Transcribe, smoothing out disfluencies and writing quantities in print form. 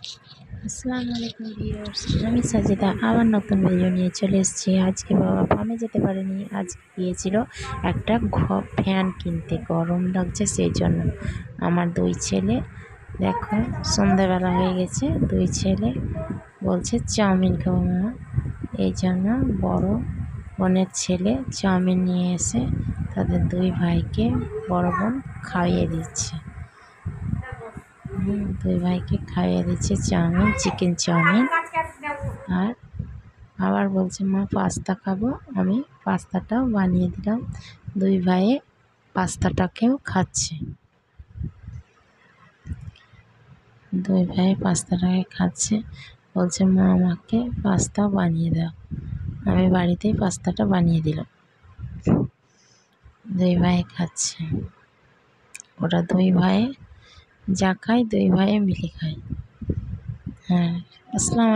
আসসালামু আলাইকুম ভিউয়ার্স, আমি সাজিদা আবার নতুন ভিডিও নিয়ে চলে এসেছি। আজকে বাবা ফার্মে যেতে পারেনি, আজকে গিয়েছিল একটা ফ্যান কিনতে, গরম লাগছে সেই জন্য। আমার দুই ছেলে দেখো, সন্ধ্যাবেলা হয়ে গেছে, দুই ছেলে বলছে চাউমিন খাবো মামা। এই জন্য বড় বোনের ছেলে চাউমিন নিয়ে এসে তাদের দুই ভাইকে বড় বোন খাইয়ে দিচ্ছে। দুই ভাইকে খাইয়ে দিচ্ছে চাউমিন, চিকেন চাউমিন। আর আবার বলছে মা পাস্তা খাবো, আমি পাস্তাটাও বানিয়ে দিলাম। দুই ভাইয়ে পাস্তাটাকেও খাচ্ছে, দুই ভাই পাস্তাটাকে খাচ্ছে। বলছে মা আমাকে পাস্তা বানিয়ে দাও, আমি বাড়িতেই পাস্তাটা বানিয়ে দিলাম। দুই ভাই খাচ্ছে, ওরা দুই ভাই যা খায় দুই ভাইয়ে মিলে খায়। হ্যাঁ, আসসালাম।